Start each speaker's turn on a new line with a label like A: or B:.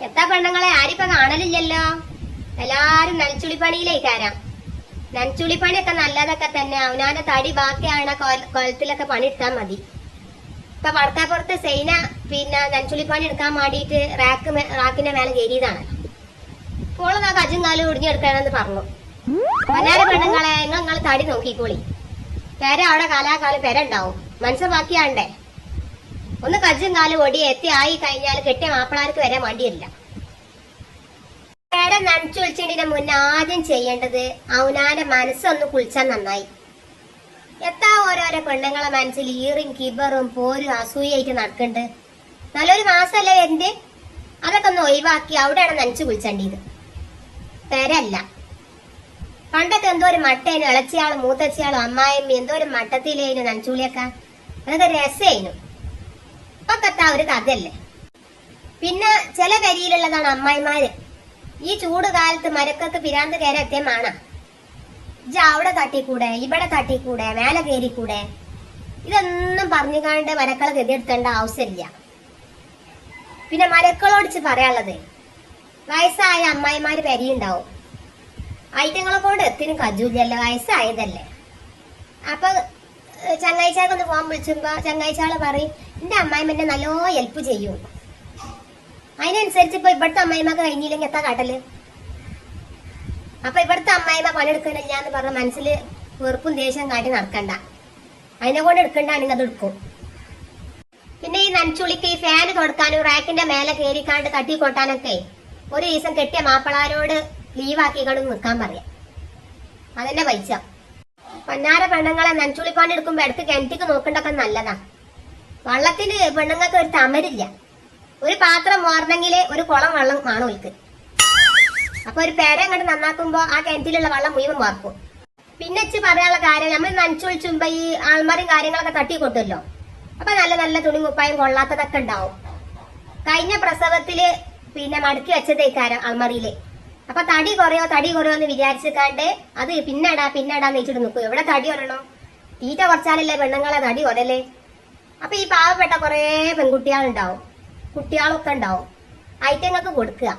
A: എത്താ പെണ്ണുങ്ങളെ ആരിപ്പ കാണലില്ലല്ലോ. എല്ലാരും നനച്ചുളിപ്പണിയിലേക്കാരാം. നനച്ചുളിപ്പണിയൊക്കെ നല്ലതൊക്കെ തന്നെ. അവനാന്റെ തടി ബാക്കിയാണ് കൊലത്തിലൊക്കെ പണിയെടുത്താൽ മതി. ഇപ്പൊ വടക്കാപ്പുറത്ത് സൈന നനച്ചുളിപ്പണി എടുക്കാൻ വേണ്ടിയിട്ട് റാക്കിന്റെ മേലെ കയറിയതാണ്. ഇപ്പോൾ ആ കജും കാലും ഒടിഞ്ഞെടുക്കണമെന്ന് പറഞ്ഞു. പല്ലാര പെണ്ണുങ്ങളെ നിങ്ങൾ തടി നോക്കിക്കോളി. പെര അവിടെ കാലാകാലം പെര ഉണ്ടാവും. മനസ്സ് ബാക്കിയാണ്ടേ. ഒന്ന് കജ്ജും കാലും ഒടി എത്തി ആയി കഴിഞ്ഞാൽ കെട്ടിയ മാപ്പിളാർക്ക് വരാൻ വേണ്ടിയില്ല. പേര നനച്ചു വിളിച്ചതിന്റെ മുന്നേ ആദ്യം ചെയ്യേണ്ടത് അവനാന്റെ മനസ്സൊന്ന് കുളിച്ചാൽ നന്നായി. എത്താ ഓരോരോ പെണ്ണുങ്ങളെ മനസ്സിൽ ഈറും കിബറും പോരും അസൂയായിട്ട് നടക്കണ്ട്. നല്ലൊരു മാസമല്ലേ വരുന്നത്. അതൊക്കെ ഒന്ന് ഒഴിവാക്കി അവിടെയാണ് നനച്ചു കുളിച്ചേണ്ടത്. പെരല്ല. പണ്ടൊക്കെ എന്തോ ഒരു മട്ടേനു. ഇളച്ചിയാളും മൂത്തച്ചിയാളും അമ്മായിയും എന്തോ ഒരു മട്ടത്തിലേനു നനച്ചുളിയൊക്കെ. അതൊക്കെ രസേനു. ഇപ്പൊക്കത്താ ഒരു കഥയല്ലേ. പിന്നെ ചില കരിയിലുള്ളതാണ് അമ്മായിമാര്. ഈ ചൂട് കാലത്ത് മരക്കൊക്കെ പിരാന്ത് കയറി എത്തിയമാണ്. അവിടെ തട്ടിക്കൂടെ, ഇവിടെ തട്ടിക്കൂടെ, മേലെ കയറിക്കൂടെ, ഇതൊന്നും പറഞ്ഞുകാണ്ട് മരക്കളെ ഗതിയെടുത്തേണ്ട ആവശ്യമില്ല. പിന്നെ മരക്കളോടിച്ച് പറയാനുള്ളത്, വയസ്സായ അമ്മായിമാര് പെരിയുണ്ടാവും. ഐറ്റങ്ങളെ കൊണ്ട് എത്തിനും കജൂല്ലല്ലോ, വയസ്സായതല്ലേ. അപ്പൊ ചങ്ങാഴ്ചക്കൊന്ന് ഫോൺ വിളിച്ചുമ്പോ ചങ്ങാഴ്ചകള് പറയും എന്റെ അമ്മായിമ്മ എന്നെ നല്ലോ ഹെൽപ്പ് ചെയ്യും. അതിനനുസരിച്ച് ഇപ്പൊ ഇവിടുത്തെ അമ്മായിമ്മക്ക് കഴിഞ്ഞില്ലെങ്കിൽ എത്താ കാട്ടല്. അപ്പൊ ഇവിടുത്തെ അമ്മായിമ്മ പണിയെടുക്കണില്ല എന്ന് പറഞ്ഞ മനസ്സിൽ വെറുപ്പും ദേഷ്യം കാട്ടി നടക്കണ്ട. അതിനെ കൊണ്ട് എടുക്കണ്ടാണെങ്കിൽ അത് എടുക്കും. പിന്നെ ഈ നനച്ചുളിക്ക് ഈ ഫാന് കൊടുക്കാനും റാക്കിന്റെ മേലെ കയറിക്കാണ്ട് തട്ടി കൊട്ടാനൊക്കെ ഒരു ദിവസം കെട്ടിയ മാപ്പിളാരോട് ലീവാക്കിക്കൊണ്ട് നിൽക്കാൻ പറയാം. അതെന്നെ പൈസ. പന്നാര പെണ്ണുങ്ങളെ നനച്ചുളിപ്പാണ്ട് എടുക്കുമ്പോ ഇടക്ക് കിണറ്റിക്ക് നോക്കണ്ടൊക്കെ നല്ലതാ. വള്ളത്തിന് പെണ്ണുങ്ങൾക്ക് ഒരു തമരില്ല. ഒരു പാത്രം മോറണമെങ്കിൽ ഒരു കുളം വെള്ളം കാണും ഓൽക്ക്. അപ്പൊ ഒരു പേര അങ്ങോട്ട് നന്നാക്കുമ്പോ ആ കിണറ്റിലുള്ള വെള്ളം മുഴുവൻ മാർക്കും. പിന്നെ പറയാനുള്ള കാര്യം, നമ്മൾ നനച്ചൊളിച്ചുമ്പോ ഈ ആൾമാരും കാര്യങ്ങളൊക്കെ തട്ടി കൊട്ടുമല്ലോ. അപ്പൊ നല്ല നല്ല തുണി കുപ്പായം കൊള്ളാത്തതൊക്കെ ഉണ്ടാവും. കഴിഞ്ഞ പ്രസവത്തില് മടക്കി വെച്ചതേക്കാരം അൾമറിയില്. അപ്പൊ തടി കുറയോ എന്ന് വിചാരിച്ചിട്ടാണ്ട് അത് പിന്നടാന്ന് വെച്ചിട്ട് നിൽക്കും. എവിടെ തടി കുറയണോ? തീറ്റ കുറച്ചാലല്ലേ പെണ്ണുങ്ങളെ തടി കുറയല്ലേ. അപ്പൊ ഈ പാവപ്പെട്ട കുറെ പെൺകുട്ടികളുണ്ടാവും, കുട്ടികളൊക്കെ ഉണ്ടാവും. ഐറ്റങ്ങൾക്ക് കൊടുക്കുക.